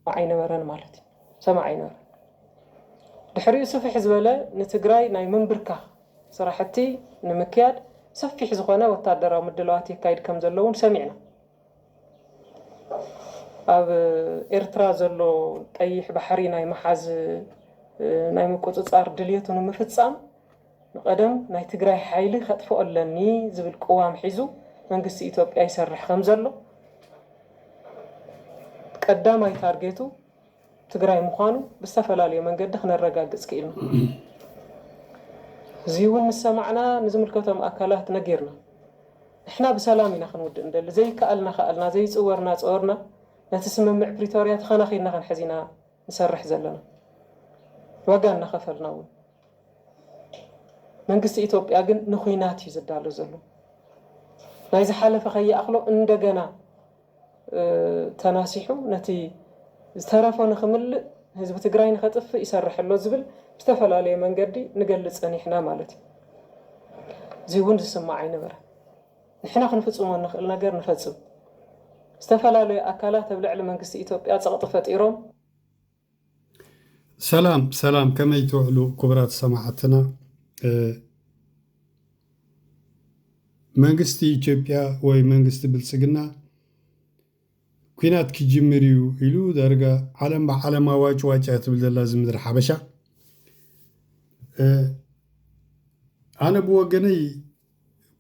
عين مرن مالتي سمع عين مرن دحري صفح زبالة نتجراي ناي منبركة صراحتي نمكياد صفح زخانة وتقدر مدلواتي كايد كم زلون سمعنا أب إرترا زلو أي بحري ناي محاز ناي مكوت صار دليتون مفتسام قدم ناي تجراي حيلي خطفوا لني زبل قوام حيزو من قصة إثيوبيا يسرح خمزلو قدام أي تارجيتو تجراي مخانو بستفلالي من قد خنا الرجاج سكيلنا زيون سمعنا نزم الكتم أكلات نجيرنا إحنا بسلامنا خنود ندل زي كألنا زي صورنا نتسمع بريتوريا خنا خيرنا خن حزينا نسرح زلنا وقالنا خفرنا من قصة إثيوبيا جن نخينات يزدالو زلو نايز حالة فخي أخلو اندجنا تناسيحو نتي استرافون خمل حزب تجراي نخطف يسرح له زبل استفل عليه من قدي نجلس أن إحنا مالتي زيون تسمع عين برا إحنا خنفصل من نخلنا غير نفصل استفل عليه أكلات بلعل من قصة إثيوبيا سقطت إيران سلام كما يتوعلو كبرات سماعتنا منقستي إثيوبيا وي منقستي بلسقنا كينات كجمريو إلو درجة علم واجهات بل لازم در حبشة أنا بوجني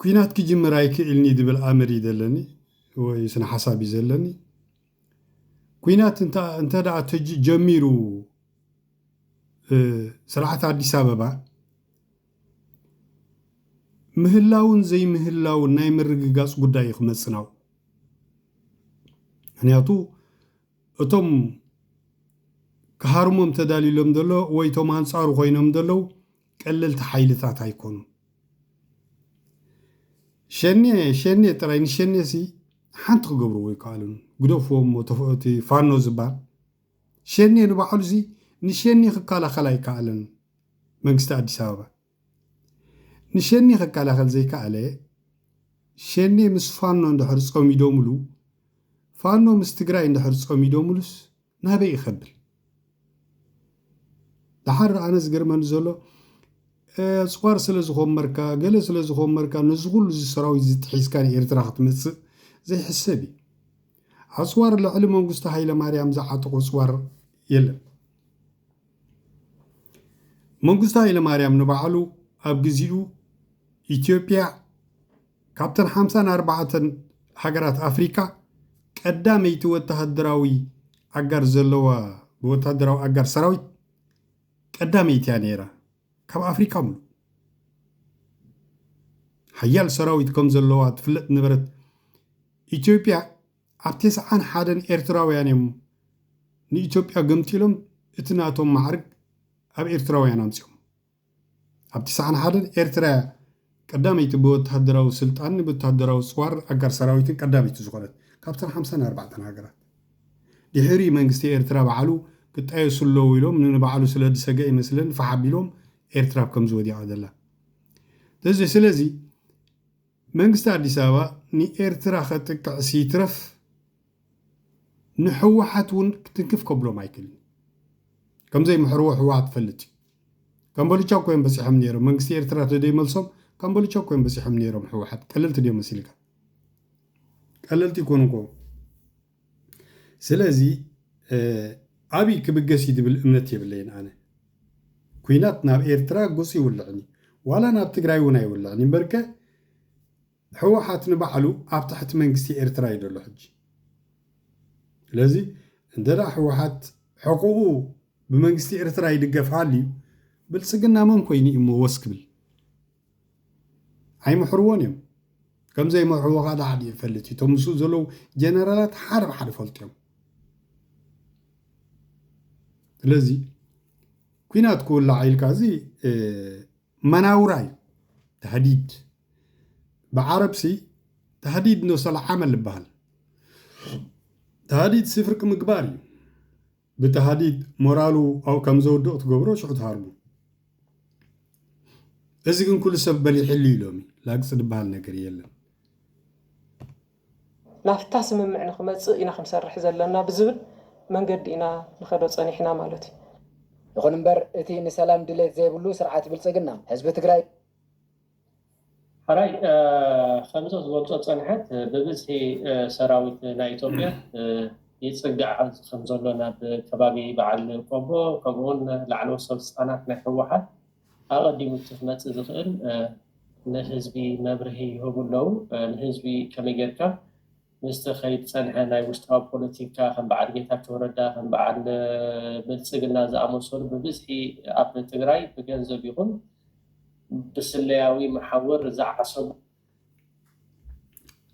كينات كجمراي كإلني دبل أمري دلني ويسنا حسابي زلني كينات انت دع تجي جميرو صراحة عدي أبابا مهلاون زي مهلاون ناي مرقاص قداي يخمسناو هنياتو اتم كهارمم تداليلهم دلو ويتم انصارو خوينهم دلو قللت حيلتات هيكونوا شني تراين شني سي حنت قبرو ويقالون قدوفهم وتفوتي فانو زبال شني نبحل زي نشني خكالا خلاي كالن منقست أديس أبابا نشني خكالا خل زي كالي شني مس فانو اندحر سقوم يدوملو فانو مستقراي اندحر سقوم يدوملوس نابي يخبل دحر أنا زقرمان زولو سقوار سلزخوم مركا قل سلزخوم مركا نزغول زي سراوي زي تحيسكاني إيرتراخت مصر زي حسابي عصوار العلم منقست هايلا ماريام زعاتقو صوار يلا منقست هايلا ماريام نبعلو أبجزيو إثيوبيا كابتن 54 حجرات أفريقيا قدام يتوتهدراوي أجر زلوا بوتهدراو أجر سراوي قدام يتيانيرا كاب أفريقيا ملو حيال سراوي كم زلوا تفلت نبرت إثيوبيا أبتسعان حادن إيرتراويانيم ني إثيوبيا قمتيلهم اتناتهم معرق أب إيرتراويان أنسيهم أبتسعان حادن إيرترا قدام يتبوتهدراو سلطان بوتهدراو صوار أجر سراويتين قدام يتزغلت كابتن 54 هاجرات دحري منقستي إيرترا بعلو كتايو سلو ويلوم نبعلو سلاد سجاي مثلا فحبيلهم إيرترا بكم زودي عدلا تزي سلازي منقست أديس أبابا ني إيرترا خطك سيترف نحو حتون تنكف قبله مايكل كم زي محروح واحد فلتي كم بولي تشاو كوين بس يحمنيرو منقستي إيرترا تدي ملصم كم بولي تشاو كوين بس يحمنيرو محو حد قللت دي مسيلك قللت يكونوا سلازي أبي كبجسي دبل أمنتي باللين أنا كوينات ناب إيرترا قصي ولعني ولا ناب تجراي وناي ولعني بركة حوحات نبحلو أبتحت منقستي إيرترا يدل حج لذي عندنا حوحات حقوقه بمنقستي إيرترا يدقف علي بالسجنا من كويني إمو وسكبل هاي محروان يوم كم زي محروق هذا حد يفلتي تمسو زلو جنرالات حرب فلتيهم لذي كوينات كل عيل كازي مناوراي تهديد بعربسي تهديد نوصل عمل بهال تهديد سفرك مقباري بتهديد مورالو أو كم زودو تقبرو شو تهاربو إذا كن كل سبب بلي حلي لومي لا أقصد بهال نقري يلا نفتح سمم معنا خمس إنا خمسة رح زلنا بزبل መንገዲ ኢና ንኸዶ ጸኒሕና ማለት እዩ ይኹን እምበር እቲ ንሰላም ድሌት ዘይብሉ ስርዓት ብልጽግና ህዝቢ ትግራይ حراي خمسة زوجة صنحت ببزح سراويت نا إثيوبيا يتصقع خمسة لنا بكبابي بعل قبو كمون لعنو سلسطانات نحوحات أقدم التفمات زخيل نهزبي مبرهي هو لو نهزبي كميجركا مستخيد صنحة نا مستوى بوليتيكا هم بعد جيتا توردا هم بعد بلصقنا زعموسول ببزحي أبن تግራይ بجنزب يكون بسلياوي محور زعصب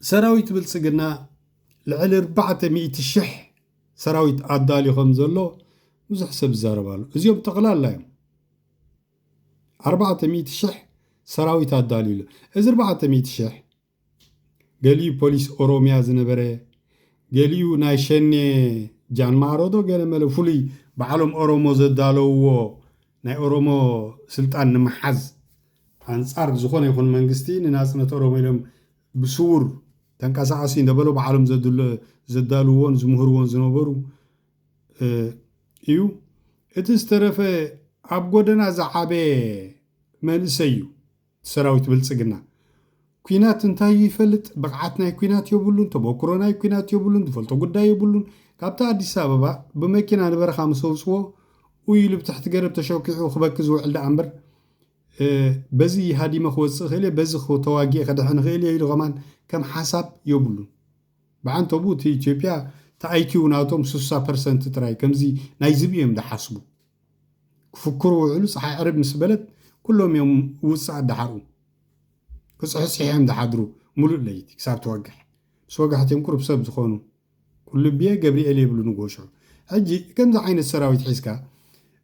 سراويت بلصقنا لعل 400 شح سراويت عدالي خمزلو مزح سب زاربالو ازيوم تقلال لايم 400 شح سراويت عدالي له از 400 شح قاليو بوليس اوروميا زنبره قاليو نايشني جان مارودو قال ملو فولي بعلم اورومو زدالو ناي اورومو سلطان نمحز አንጻር ዝኾነ ይኹን መንግስቲ ንናጽነት ኦሮሞ ኢሎም ብስውር ተንቀሳቐሲ እንደበሎ ብዓለም ዘዳልዎን ዝምህርዎን ዝነበሩ እዩ እቲ ዝተረፈ ኣብ ጎደና ዝዓበ መንእሰይ እዩ ሰራዊት ብልጽግና ኩናት እንታይ ይፈልጥ ብቕዓት ናይ ኩናት የብሉን ተበክሮ ናይ ኩናት የብሉን ዝፈልጦ ጉዳይ የብሉን ካብታ ኣዲስ ኣበባ ብመኪና ንበረኻ ምስ ወፅዎ ውይሉ ብትሕቲ ገረብ ተሸኪዑ ክበክ ዝውዕል ዳ እምበር بزي هادي مخوص خيلي بزي خو تواجي خدحن خيلي يلو غمان كم حساب يبلو بعن تبوت إثيوبيا تا IQ ناتهم 6% تراي كمزي نايزبيهم ده حسبو فكروا علو صحي عرب مسبلت كلهم يوم وسع دحرو كصح صحيحهم دحدرو ملو ليت كساب توقح بس وقحت يمكر بسبب زخونو كل بيه جبريل يبلو نقوشو هجي كم زي عين السراوي تحسكا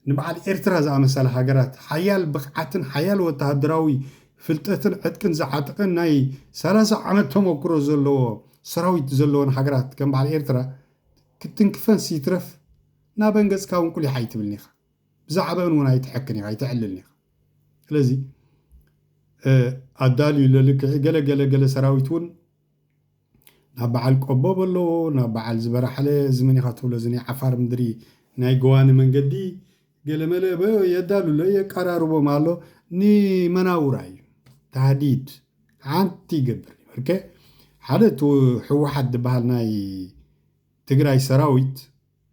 نبعد إرترا زي مثلا هاجرات حيال بقعتن حيال وتهدراوي فلتتن عدكن زعاتقن ناي 30 عمت تمكرو زلو سراويت زلون هاجرات كم بعد إرترا كتن كفن سيترف نابنجز كاون كل حيت بالنيخ بزعبان ونا يتحكني هاي تعللني لذي عدالي للك جل سراويتون نبعل قباب الله نبعل زبرحله زمني خاطر لزني عفار مدري ناي جوان من جدي قال ملا بو يدالو لا يقراربو مالو ني مناوراي تهديد عانتي قبر اوكي حالته حو حد بهالناي تግራይ سراويت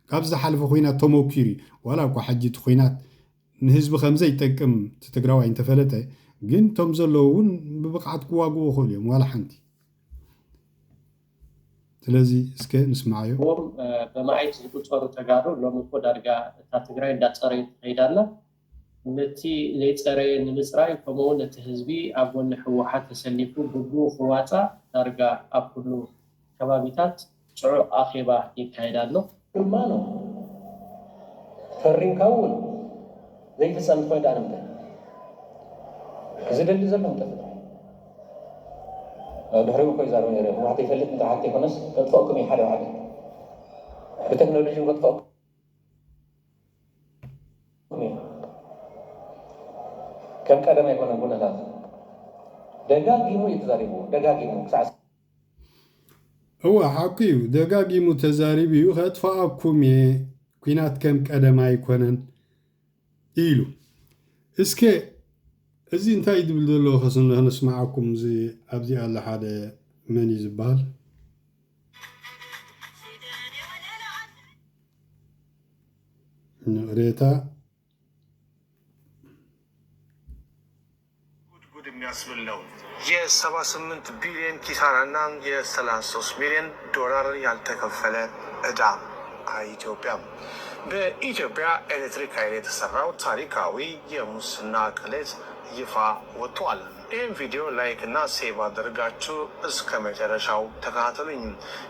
كابز حلف خوينات توموكيري ولا كو حجيت خوينات نهزب خمزه يتقم تتግራዋይ انتفلته ግን ቶም ዘለውን ببقعت كواغو خوليم ولا حنتي ስለዚህ እስከ ንስማዓዮ በማይት ዝቁጠሩ ተጋሩ ለምኮ ዳርጋ ታትግራይ እንዳጸረ ይሄዳለ ነቲ ለጸረ ንምጽራይ ከመሆን ነቲ ህዝቢ አጎን ህወሓት ተሰሊፉ ብጉ ህዋጻ ዳርጋ አኩሉ ከባቢታት ጽዑ አኺባ ይካሄዳሉ ድማ ነው ፈሪንካውን ዘይፈጸም ፈይዳ ነበር ዝደል ዘለው ተፈ دحرو كوي زارو نيرو واحد يفلت انت حتى يكونس تطفقكم يحدوا عليه بتكنولوجيا وتطفق كم قدم يكون نقول لازم دغاغيمو يتزاريبو دغاغيمو ساعه هو حقيو دغاغيمو تزاريبيو خطفاكم كوينات كم قدم يكونن يلو اسكي ازي انت يدبل دلو خصنا نسمعكم زي ابزي على حدا من يزبال ريتا ጉድ የሚያስብል ነው። የ78 ቢሊዮን ኪሳራና የ33 ሚሊዮን ዶላር ያልተከፈለ ዕዳ ኢትዮጵያ በኢትዮጵያ ኤሌክትሪክ ኃይል የተሰራው ታሪካዊ የሙስና ቅሌት ይፋ ወጥቷል። ይህን ቪዲዮ ላይክ እና ሴቭ አድርጋችሁ እስከ መጨረሻው ተከታተሉኝ።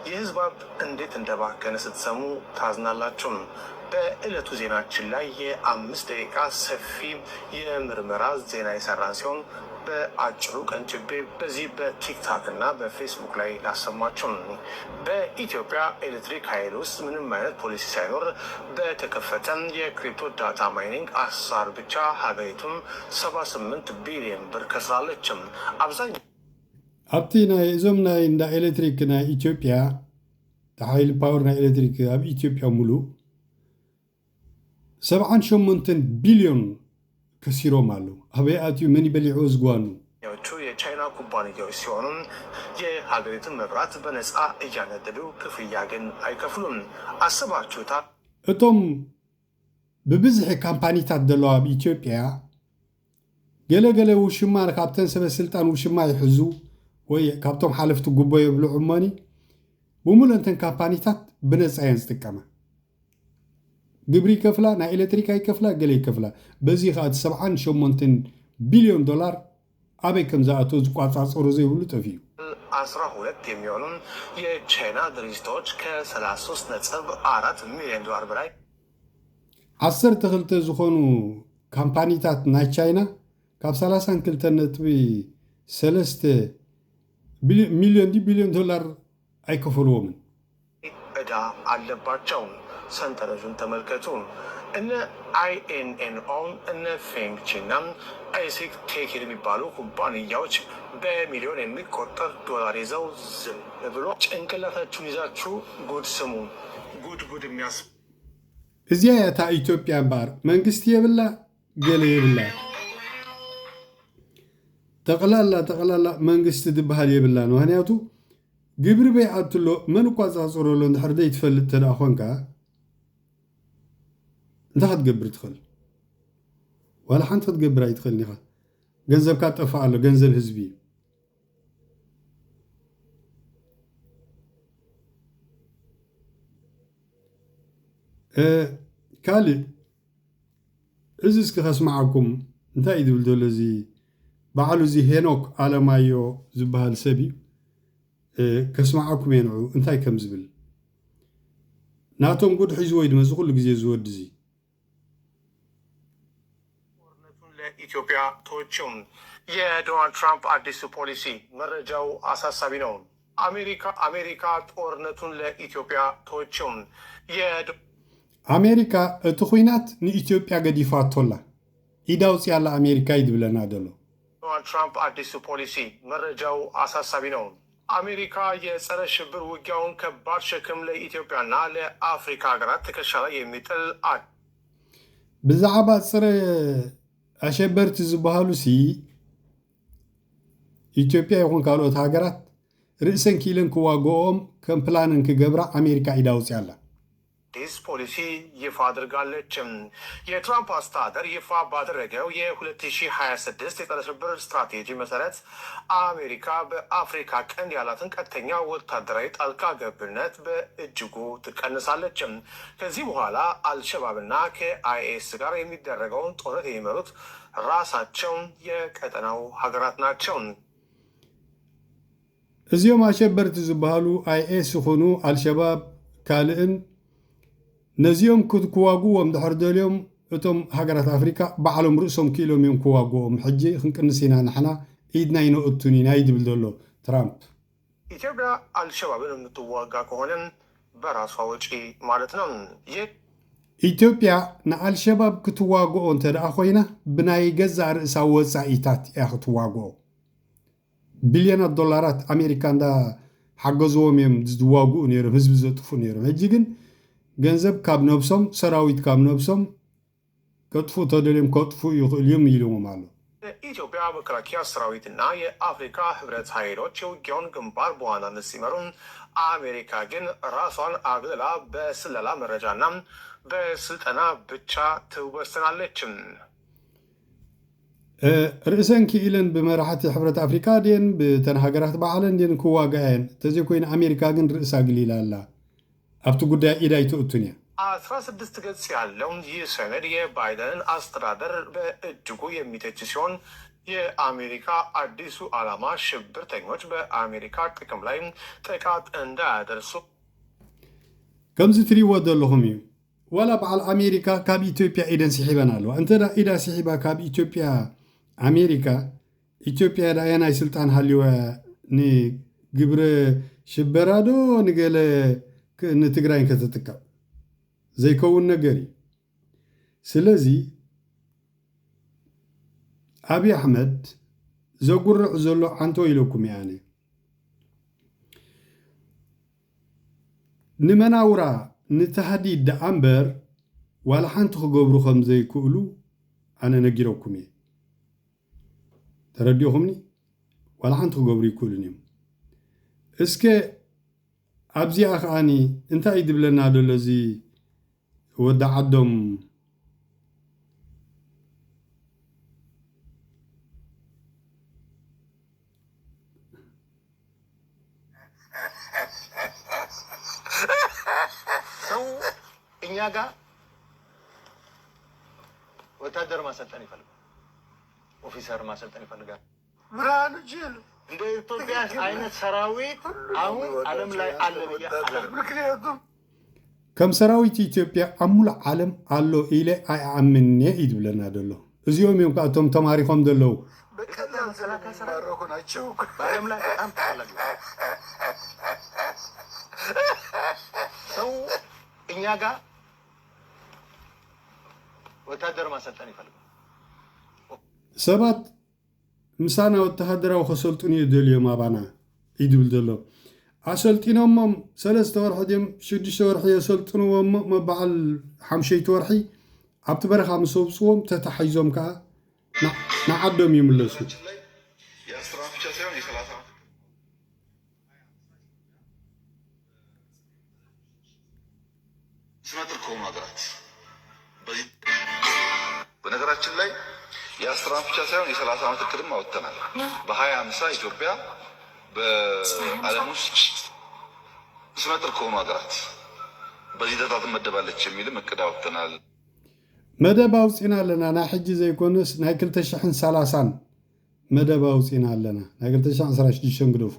የህዝብ ሀብት እንዴት እንደባከነ ስትሰሙ ታዝናላችሁ። በዕለቱ ዜናችን ላይ የ5 ደቂቃ ሰፊ የምርመራ ዜና የሰራን ሲሆን በአጭሩ ቀንጭቤ በዚህ በቲክታክ እና በፌስቡክ ላይ ላሰማችሁ። በኢትዮጵያ ኤሌክትሪክ ኃይል ውስጥ ምንም አይነት ፖሊሲ ሳይኖር በተከፈተ የክሪፕቶ ዳታ ማይኒንግ አሰራር ብቻ ሀገሪቱን 78 ቢሊዮን ብር ከስራለች። አብዛኛው ኣብቲ ናይ እዞም ናይ እንዳ ኤሌክትሪክ ናይ ኢትዮጵያ ሓይሊ ፓወር ናይ ኤሌክትሪክ ኣብ ኢትዮጵያ ሙሉእ 78 ቢልዮን ከሲሮም አለው አበያትዩ ምን ይበልዑ ዝጓኑ የቻይና ኩባንያዎች ሲሆኑ የሀገሪቱን መብራት በነፃ እያነደዱ ክፍያ ግን አይከፍሉም። አስባችሁታል? እቶም ብብዝሒ ካምፓኒታት ዘለዋ በኢትዮጵያ ገለገለ ውሽማ ካብተን ሰበስልጣን ውሽማ ይሕዙ ወይ ካብቶም ሓለፍቲ ጉቦ የብልዑ እሞኒ ብሙሉእንተን ካምፓኒታት ብነፃ እየን ዝጥቀማ ግብሪ ከፍላ ናይ ኤሌክትሪክ ይከፍላ ገለ ይከፍላ በዚ ከዓ 78 ቢልዮን ዶላር አበይ ከም ዝኣቶ ዝቋጻጸሩ ዘይብሉ ጠፊዩ 12 የሚሆኑ የቻይና ድርጅቶች ከ33.4 ሚሊዮን ዶላር በላይ 12 ዝኾኑ ካምፓኒታት ናይ ቻይና ካብ 32.3 ሚሊዮን ዶላር አይከፍሉዎምን ዕዳ አለባቸው። ሰንጠረዡን ተመልከቱ። እነ አይኤንኤንኦ እነ ፌንግቺና አይሲክ ቴክ የሚባሉ ኩባንያዎች በሚሊዮን የሚቆጠር ዶላር ይዘው ዝም ብሎ ጭንቅላታችሁን ይዛችሁ ጉድ ስሙ። ጉድ የሚያስ እዚያ ያታ ኢትዮጵያ ባር መንግስት የብላ ገለ የብላ ጠቅላላ መንግስት ድበሃል የብላ ነው። ምክንያቱ ግብሪ በይዓትሎ መን ቋጻጽሮሎ እንድሕር ዘይትፈልጥ ተደኣ ኮንካ انت هتجبر تخل ولا حنت تجبر اي تخلني خا جنزب كاتفا له جنزب حزبي كالي ازيسك خسمعكم انت يدول دولزي بعلو زي هينوك على مايو زبال سبي كسمعكم ينعو انت كم زبل ناتهم قد حزوي دمز كل جزي زود زي ኢትዮጵያ ተወችም። የዶናልድ ትራምፕ አዲሱ ፖሊሲ መረጃው አሳሳቢ ነው። አሜሪካ ጦርነቱን ለኢትዮጵያ ተወችም። አሜሪካ እቲ ኩናት ንኢትዮጵያ ገዲፋቶላ ኢዳውጽ ያለ አሜሪካ ይድብለና ደሎ ዶናልድ ትራምፕ አዲሱ ፖሊሲ መረጃው አሳሳቢ ነው። አሜሪካ የጸረ ሽብር ውጊያውን ከባድ ሸክም ለኢትዮጵያና ለአፍሪካ ሀገራት ትከሻ ላይ የሚጥል ብዛዕባ ጸረ አሸበርቲ ዝበሃሉ ሲ ኢትዮጵያ ይኹን ካልኦት ሃገራት ርእሰን ኪለን ክዋግኦም ከም ፕላንን ክገብራ አሜሪካ ኢዳውጽ ያላ ዲስ ፖሊሲ ይፋ አድርጋለች። የትራምፕ አስተዳደር ይፋ ባደረገው የ2026 የጸረ ሽብር ስትራቴጂ መሰረት አሜሪካ በአፍሪካ ቀንድ ያላትን ቀጥተኛ ወታደራዊ ጣልቃ ገብነት በእጅጉ ትቀንሳለች። ከዚህ በኋላ አልሸባብና ከአይኤስ ጋር የሚደረገውን ጦርነት የሚመሩት ራሳቸው የቀጠናው ሀገራት ናቸው። እዚኦም አሸበርቲ ዝበሃሉ አይኤስ ይኹኑ አልሸባብ ካልእን ነዚኦም ክዋግዎም ድሕር ደልዮም እቶም ሃገራት አፍሪካ ባዕሎም ርእሶም ክኢሎም እዮም ክዋግዎም ሕጂ ክንቅንስ ኢና ንሕና ኢድና ይነእቱን ኢና ይድብል ዘሎ ትራምፕ። ኢትዮጵያ አልሸባብን የምትዋጋ ከሆነ በራሷ ወጪ ማለት ነው። ኢትዮጵያ ንአልሸባብ ክትዋግኦ እንተደኣ ኮይና ብናይ ገዛ ርእሳ ወፃኢታት እያ ክትዋግኦ። ቢልዮናት ዶላራት አሜሪካ እንዳ ሓገዝዎም እዮም ዝዋግኡ ነይሮም ህዝቢ ዘጥፉ ነይሮም። ሕጂ ግን ገንዘብ ካብ ነብሶም ሰራዊት ካብ ነብሶም ከጥፉ ተደልዮም ከጥፉ ይኽእል እዮም ኢሎም ኣሎ። የኢትዮጵያ መከላከያ ሰራዊትና የአፍሪካ ህብረት ኃይሎች የውጊያውን ግንባር በዋናነት ሲመሩ፣ አሜሪካ ግን ራሷን አግልላ በስለላ መረጃና በስልጠና ብቻ ትወሰናለች። ርእሰን ክኢለን ብመራሕቲ ሕብረት አፍሪካ ድን ብተን ሃገራት ባዕለን ድን ክዋግአን ተዘይኮይን አሜሪካ ግን ርእሳ ግሊላ ኣላ ኣብቲ ጉዳይ ኢዳ ይትእቱን እያ። 16 ገጽ ያለው ይህ ሰነድ የባይደንን አስተዳደር በእጅጉ የሚተች ሲሆን የአሜሪካ አዲሱ ዓላማ ሽብርተኞች በአሜሪካ ጥቅም ላይ ጥቃት እንዳያደርሱ ከምዚ ትሪእዎ ዘለኹም እዩ። ዋላ በዓል አሜሪካ ካብ ኢትዮጵያ ኢደን ስሒበን ኣለዋ። እንተዳ ኢዳ ስሒባ ካብ ኢትዮጵያ አሜሪካ ኢትዮጵያ ዳያ ናይ ስልጣን ሃልዋ ንግብረ ሽበራዶ ንገለ ንትግራይ ከተጥቀም ዘይከውን ነገር እዩ። ስለዚ አብይ አሕመድ ዘጉርዕ ዘሎ አንቶ ኢለኩም ያኔ ንመናውራ ንተሃዲድ ደኣ እምበር ولا حنت خجبرو خمزي كولو أنا نجيركم إيه ترديوهمني ولا حنت خجبري كولنيم إسكي أبزي أخاني أنت عيد بلنا هذا الذي ودع عدم እኛ ጋር ወታደር ማሰልጠን ይፈልጋል፣ ኦፊሰር ማሰልጠን ይፈልጋል። ብርሃኑ ጅል እንደ ኢትዮጵያ አይነት ሰራዊት አሁን ዓለም ላይ አለ ብያለሁ። ምክንያቱም ከም ሰራዊት ኢትዮጵያ አሙሉ ዓለም አሎ ኢለ አያምንኔ ይድብለና ደሎ እዚኦም እዮም ካቶም ተማሪኾም ደለው በቀላል መከላከያ ሰራዊት ናቸው በዓለም ላይ በጣም ተፈላጊ ሰው እኛ ጋር ወታደር ማሰልጠን ይፈልጋል። ሰባት ምሳና ወታደራዊ ከሰልጡን ይደልዮም አባና ይድብል ደሎ አሰልጢኖሞም 3 ወርሒ ድም 6 ወርሒ የሰልጥንዎም መባዓል 5 ወርሒ ኣብቲ በረኻ ምስ ወብፅዎም ተታሒዞም ከዓ ንዓዶም ይምለሱ ስመጥር ከሆኑ ሀገራት በነገራችን ላይ የ10 ዓመት ብቻ ሳይሆን የ30 ዓመት እቅድም አወጥተናል። በ2050 ኢትዮጵያ በዓለም ውስጥ ስመጥር ከሆኑ ሀገራት በዚህ ደረጃ ትመደባለች የሚልም እቅድ አወጥተናል። መደብ አውፂና ኣለና ናይ ሕጂ ዘይኮነስ ናይ 2030 መደብ አውፂና ኣለና ናይ 2016 ግደፎ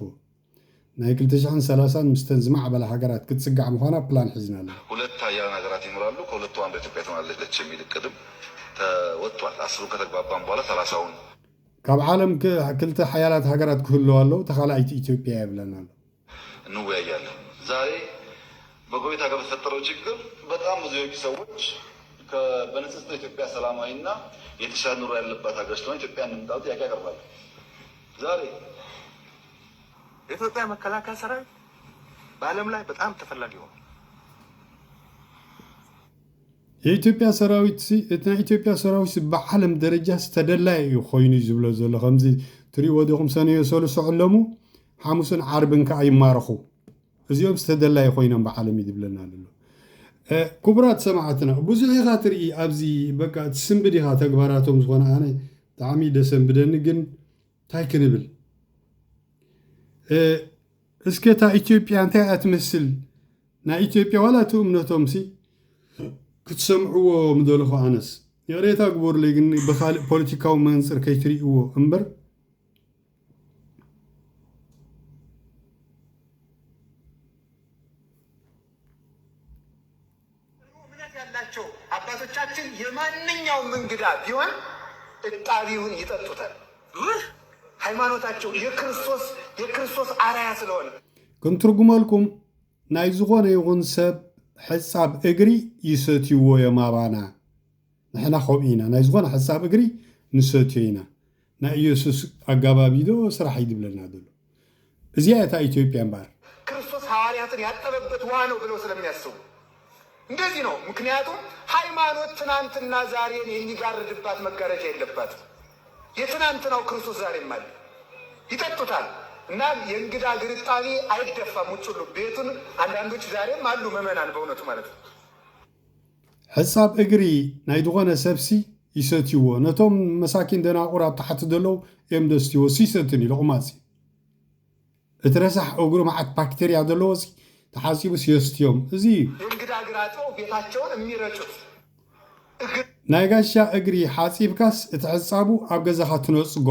ናይ 2030 ምስተን ዝማዕበላ ሃገራት ክትስጋዕ ምዃና ፕላን ሒዝና ኣለና። ሁለት ሀያላን ሀገራት ይኖራሉ፣ ከሁለቱ አንዱ ኢትዮጵያ ትሆናለች የሚል እቅድም ተወጥቷል። 10 ከተግባባን በኋላ 30ውን ካብ ዓለም ክልተ ሓያላት ሃገራት ክህልው ኣለዉ ተኻላኢት ኢትዮጵያ ይብለናል እንወያያለን። ዛሬ በጎረቤት ሀገር በተፈጠረው ችግር በጣም ብዙ የውጭ ሰዎች በንጽጽር ኢትዮጵያ ሰላማዊና የተሻለ ኑሮ ያለባት ሀገር ስለሆነ ኢትዮጵያ እንምጣው ጥያቄ ያቀርባሉ። ዛሬ የኢትዮጵያ መከላከያ ሰራዊት በዓለም ላይ በጣም ተፈላጊ ሆኗል። የኢትዮጵያ ሰራዊት ናይ ኢትዮጵያ ሰራዊት በዓለም ደረጃ ዝተደላየ እዩ ኮይኑ ዝብሎ ዘሎ ከምዚ ትሪእዎ ዲኹም ሰነ የሰሉሱ ዕለሙ ሓሙስን ዓርብን ከዓ ይማረኹ እዚኦም ዝተደላየ ኮይኖም ብዓለም ይድብለና ኣሎ። ክቡራት ሰማዕትና ብዙሕ ኢኻ ትርኢ ኣብዚ በቃ ትስንብድ ኢኻ ተግባራቶም ዝኾነ ኣነ ብጣዕሚ ደሰንብደኒ ግን እንታይ ክንብል እስከ እታ ኢትዮጵያ እንታይ እያ ትመስል ናይ ኢትዮጵያ ዋላ እቲ እምነቶም ሲ ክትሰምዕዎ ምደለኹ ኣነስ የሬታ ግበሩለይ ግን ብካልእ ፖለቲካዊ መንፅር ከይትርእይዎ እምበር እምነት ያላቸው አባቶቻችን የማንኛውም እንግዳ ቢሆን እጣቢውን ይጠጡታል። ሃይማኖታቸው የክርስቶስ አርአያ ስለሆነ ክንትርጉመልኩም ናይ ዝኾነ ይኹን ሰብ ሕሳብ እግሪ ይሰትይዎ እዮም ኣባና ንሕና ከምኡ ኢና ናይ ዝኾነ ሕሳብ እግሪ ንሰትዮ ኢና ናይ ኢየሱስ ኣጋባቢ ዶ ስራሕ ይድብለና ዘሎ እዚኣ እታ ኢትዮጵያ እምበር ክርስቶስ ሐዋርያትን ያጠበበት ውሃ ነው ብለው ስለሚያስቡ እንደዚህ ነው። ምክንያቱም ሃይማኖት ትናንትና ዛሬን የሚጋርድባት መጋረጃ የለባትም። የትናንትናው ክርስቶስ ዛሬም አለ። ይጠጡታል እና የእንግዳ ግርጣቢ አይደፋም። ውጭ ሁሉ ቤቱን አንዳንዶች ዛሬም አሉ ምዕመናን በእውነቱ ማለት ነው። ሕሳብ እግሪ ናይ ዝኾነ ሰብሲ ይሰትይዎ ነቶም መሳኪን ደናቁር ኣብ ታሕቲ ደለው እዮም ደስትይዎ ሲሰትን ኢሉ ቁማፂ እቲ ረሳሕ እግሩ መዓት ባክቴርያ ዘለዎ ተሓሲቡ ሲየስትዮም እዚ የእንግዳ ግራጠው ቤታቸውን የሚረጩት ናይ ጋሻ እግሪ ሓፂብካስ እቲ ሕሳቡ ኣብ ገዛኻ ትነፅጎ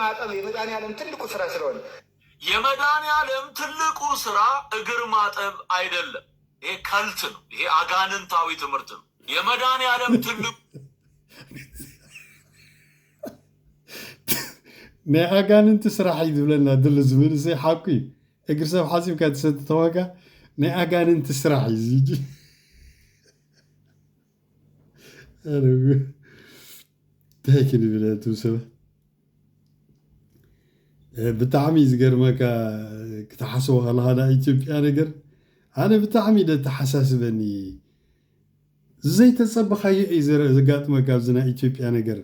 ማጠብ የመድኃኔዓለም ትልቁ ስራ ስለሆነ የመድኃኔዓለም ትልቁ ስራ እግር ማጠብ አይደለም። ይሄ ከልት ነው። ይሄ አጋንንታዊ ትምህርት ነው። የመድኃኔዓለም ትልቁ ናይ ኣጋንንቲ ስራሕ እዩ ዝብለና ድሎ ዝብል እሰይ ሓቂ እዩ እግሪ ሰብ ሓፂብካ ትሰቲ ተዋጋ ናይ ኣጋንንቲ ስራሕ እዩ ዝጂ እንታይ ክንብል እቶም ሰባት ብጣዕሚ ዝገርመካ ክትሓስቦ ከለካ ናይ ኢትዮጵያ ነገር ኣነ ብጣዕሚ ደተሓሳስበኒ ዘይተጸበኻየ እዩ ዝጋጥመካ ኣብዚ ናይ ኢትዮጵያ ነገር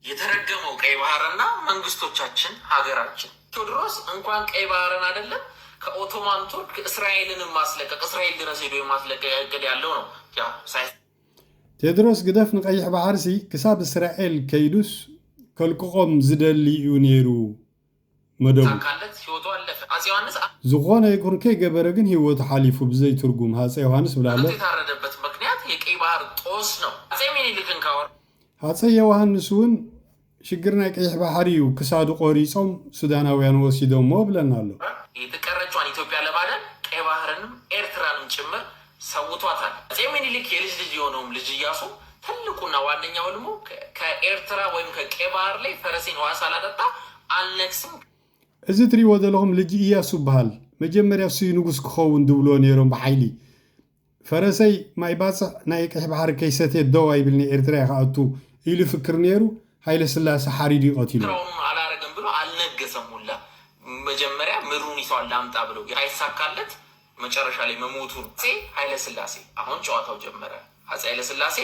የተረገመው ቀይ ባህርና መንግስቶቻችን ሀገራችን ቴዎድሮስ እንኳን ቀይ ባህርን አይደለም ከኦቶማን ቱርክ እስራኤልን ማስለቀቅ እስራኤል ድረስ ሄዶ የማስለቀቅ እቅድ ያለው ነው። ያው ቴዎድሮስ ግደፍ ንቀይሕ ባሕርሲ ክሳብ እስራኤል ከይዱስ ከልቅቆም ዝደሊ እዩ ነይሩ መደቡ ካለት ህይወቱ አለፈ። አፄ ዮሐንስ ዝኾነ ይኩን ከይገበረ ግን ህይወቱ ሓሊፉ ብዘይ ትርጉም ሃፀ ዮሐንስ ብላለ የታረደበት ምክንያት የቀይ ባህር ጦስ ነው። አፄ ሚኒሊክን ካወር ሃፀ ዮሐንስ እውን ሽግር ናይ ቀይሕ ባሕሪ እዩ ክሳዱ ቆሪፆም ሱዳናውያን ወሲዶሞ ብለና ኣሎ። የተቀረቿን ኢትዮጵያ ለማዳን ቀይ ባህርንም ኤርትራንም ጭምር ሰውቷታል። አፄ ሚኒሊክ የልጅ ልጅ የሆነውም ልጅ ኢያሱ ትልቁና ዋነኛው ህልሙ ከኤርትራ ወይም ከቀይ ባህር ላይ ፈረሴን ውሃ ሳላጠጣ አልነግስም። እዚ ትሪእዎ ዘለኹም ልጅ ኢያሱ በሃል መጀመርያ እሱ ንጉስ ክኸውን ድብሎ ነይሮም ብሓይሊ ፈረሰይ ማይ ባፅዕ ናይ ቀይሕ ባሕሪ ከይሰትየ ደው ኣይብልኒ ኤርትራ ይከኣቱ ኢሉ ፍክር ነይሩ። ሃይለ ስላሴ ሓሪዱ ይቀቲሉ አላረግም ብሎ አልነገሰም። ሁላ መጀመሪያ ምሩን ይሷል ላምጣ ብሎ አይሳካለት መጨረሻ ላይ መሞቱ ኃይለ ስላሴ አሁን ጨዋታው ጀመረ። አፄ ኃይለ ስላሴ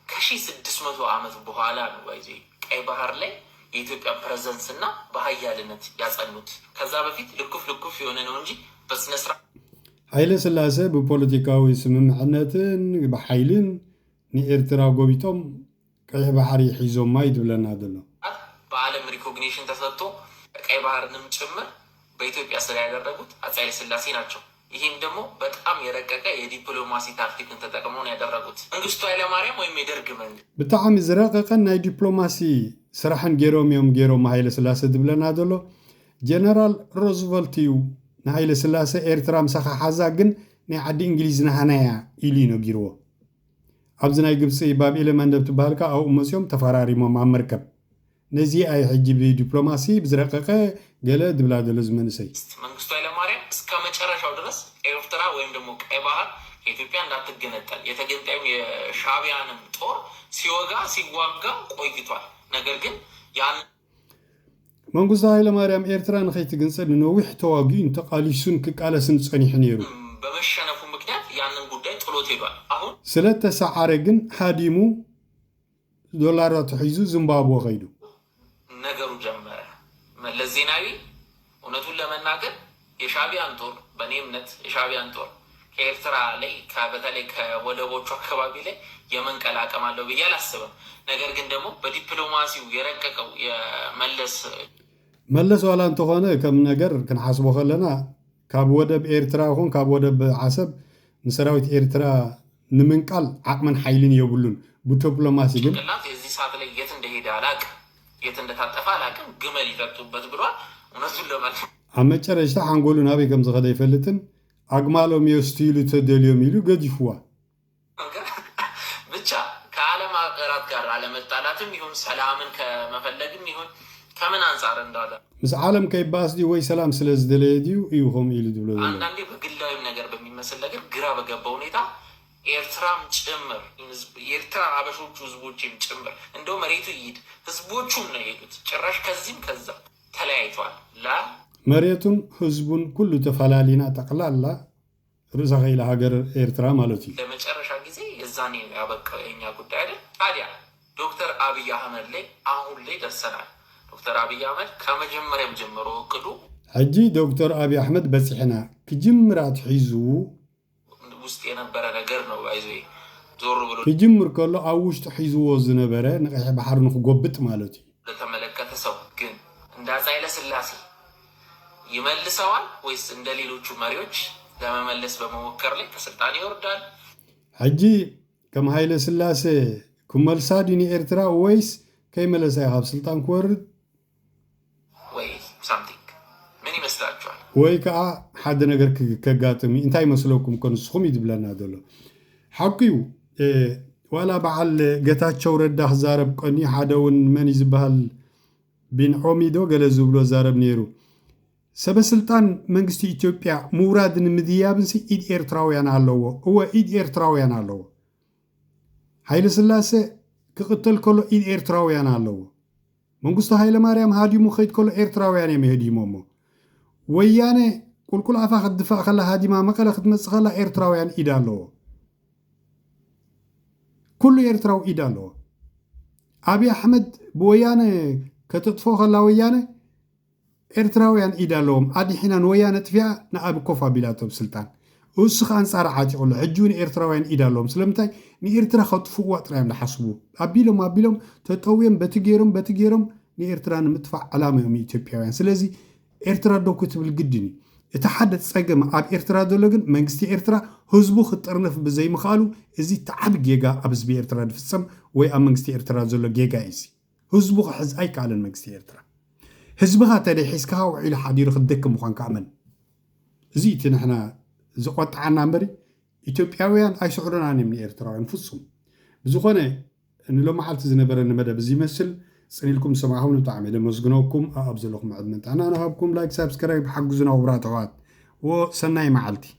ከ1600 ዓመት በኋላ ነው ወይዚ ቀይ ባህር ላይ የኢትዮጵያ ፕሬዘንስ እና በኃያልነት ያጸኑት። ከዛ በፊት ልኩፍ የሆነ ነው እንጂ በስነ ስርዓት ኃይለ ስላሴ በፖለቲካዊ ስምምዕነትን በኃይልን ንኤርትራ ጎቢጦም ቀይ ባህሪ ሒዞም ማይ ድብለና ዘሎ በዓለም ሪኮግኒሽን ተሰጥቶ ቀይ ባህርንም ጭምር በኢትዮጵያ ስራ ያደረጉት አፄ ኃይለ ስላሴ ናቸው። ይህም ደግሞ በጣም የረቀቀ የዲፕሎማሲ ታክቲክን ተጠቅመው ነው ያደረጉት። መንግስቱ ኃይለማርያም ወይም የደርግ መንግስት ብጣዕሚ ዝረቀቀ ናይ ዲፕሎማሲ ስራሕን ገይሮም ሃይለ ስላሴ ድብለና ዘሎ ጀነራል ሮዝቨልት እዩ ንሃይለ ስላሴ ኤርትራ ምሳኻ ሓዛ ግን ናይ ዓዲ እንግሊዝ ናሃናያ ኢሉ ነጊርዎ። ኣብዚ ናይ ግብፂ ባብኤለ መንደብ ትበሃልካ ኣብኡ መፅኦም ተፈራሪሞም ኣብ መርከብ ነዚ ኣይ ሕጂ ብዲፕሎማሲ ብዝረቀቀ ገለ ድብላ ዘሎ ዝመንሰይ መንግስቱ ኃይለማርያም እስከ መጨረሻው ድረስ ኤርትራ ወይም ደግሞ ቀይ ባህር ከኢትዮጵያ እንዳትገነጠል የተገንጣዩ የሻዕቢያንም ጦር ሲወጋ ሲዋጋ ቆይቷል። ነገር ግን ያን መንግስቱ ኃይለማርያም ኤርትራ ንኸይትግንፀል ንነዊሕ ተዋጊኡ ተቃሊሱን ክቃለስን ፀኒሑ ነይሩ። በመሸነፉ ምክንያት ያንን ጉዳይ ጥሎት ሄዷል። አሁን ስለተሰዓረ ግን ሃዲሙ ዶላራት ሒዙ ዚምባብዌ ኸይዱ ነገሩ ጀመረ። መለስ ዜናዊ እውነቱን ለመናገር የሻዕቢያን ጦር በእኔ እምነት የሻዕቢያን ጦር ከኤርትራ ላይ በተለይ ከወደቦቹ አካባቢ ላይ የመንቀል አቅም አለው ብዬ አላስብም። ነገር ግን ደግሞ በዲፕሎማሲው የረቀቀው መለስ ዋላ እንተኾነ ከም ነገር ክንሓስቦ ከለና ካብ ወደብ ኤርትራ ይኹን ካብ ወደብ ዓሰብ ንሰራዊት ኤርትራ ንምንቃል ዓቅምን ሓይልን የብሉን። ብዲፕሎማሲ ግን የዚህ ሰዓት ላይ የት እንደሄደ አላቅም፣ የት እንደታጠፈ አላቅም። ግመል ይጠጡበት ብሏል። እውነቱን ለማለት ኣብ መጨረሻ ሓንጎሉ ናበይ ከም ዝኸደ ይፈልጥን አግማሎም የስቲሉ ተደልዮም ኢሉ ገዲፍዋ። ብቻ ከዓለም ሀገራት ጋር አለመጣላትም ይሁን ሰላምን ከመፈለግም ይሁን ከምን አንጻር እንዳለ ምስ ዓለም ከይባስዲ ወይ ሰላም ስለዝደለየ ድዩ እዩ ኸም ኢሉ ድብሎ አንዳንዴ በግላዊም ነገር በሚመስል ነገር ግራ በገባ ሁኔታ ኤርትራም ጭምር የኤርትራ አበሾቹ ህዝቦችም ጭምር እንደው መሬቱ ይሄድ ህዝቦቹም ነው የሄዱት። ጭራሽ ከዚህም ከዛ ተለያይተዋል። መሬቱን ህዝቡን ኩሉ ተፈላሊና ጠቅላላ ርዕሰ ኸይለ ሀገር ኤርትራ ማለት እዩ። ለመጨረሻ ጊዜ የዛኔ ያበቃው የኛ ጉዳይ አይደል? ታዲያ ዶክተር አብይ አህመድ ላይ አሁን ላይ ደርሰናል። ዶክተር አብይ አህመድ ከመጀመሪያም ጀምሮ እቅዱ ሕጂ ዶክተር አብይ አህመድ በፂሕና ክጅምራት ሒዙ ውስጥ የነበረ ነገር ነው። ባይዞ ዞር ብሎ ክጅምር ከሎ ኣብ ውሽጡ ሒዝዎ ዝነበረ ንቀይሕ ባሕሪ ንክጎብጥ ማለት እዩ። ለተመለከተ ሰው ግን እንደ አፄ ኃይለ ስላሴ ይመልሰዋል ወይስ እንደ ሌሎቹ መሪዎች ለመመለስ በመሞከር ላይ ከስልጣን ይወርዳል? ሕጂ ከም ሃይለ ስላሴ ክመልሳ ዲኒ ኤርትራ ወይስ ከይመለሳ ካብ ስልጣን ክወርድ ወይ ሳምቲንግ ምን ይመስላችኋል? ወይ ከዓ ሓደ ነገር ከጋጥም እንታይ መስለኩም ከንስኹም ይድብለና ዘሎ ሓቂ እዩ። ዋላ በዓል ጌታቸው ረዳ ክዛረብ ቀኒ ሓደ እውን መን ዝበሃል ቢንዖሚዶ ገለ ዝብሎ ዛረብ ነይሩ። ሰበስልጣን መንግስቲ ኢትዮጵያ ምውራድን ምድያብንሲ ኢድ ኤርትራውያን ኣለዎ። እወ ኢድ ኤርትራውያን ኣለዎ። ሃይለ ስላሴ ክቅተል ከሎ ኢድ ኤርትራውያን ኣለዎ። መንግስቱ ሃይለ ማርያም ሃዲሙ ኸይድ ከሎ ኤርትራውያን እዮም የህዲሞሞ። ويانه كل عفا خد دفاع خلا هادي ما مقالة خدمت خلا إيرتراويان إيدالو كل إيرتراو إيدالو أبي أحمد بويانه كتطفو خلا ويانه إيرتراويان إيدالوم أدي حين ويانه تفيا نأب كوفا بلاتو بسلطان وسخ أنصار عاتي قول حجون إيرتراويان إيدالوم سلمتاي ني إيرترا خطفو وقترايم لحسبو أبيلهم تطويم بتجيرم ني إيرتران مدفع علامة يوم إثيوبياويان سلازي إيرترا دو كتب الجدني يتحدث سجم أب إيرترا دولجن منجستي إيرترا هزبو خطرنف بزي مخالو إزي تعب جيجا أبز بي إيرترا دفسم وي أم منجستي إيرترا زول جيجا إزي هزبو حز أي كعلن منجستي إيرترا هزبها تاني حسكها وعيل حدير خدك مخان كامن زيت نحنا زقوت عنا مري إثيوبياويان أي شعورنا من إيرترا نفسهم بزخونة إن لو ما حالت زنبرة نمدا بزي مثل سنيلكم سماحون وتعمل مزجنوكم أبزلكم عدمت أنا هابكم لايك سبسكرايب حق زنا وبرات عواد وسناي معلتي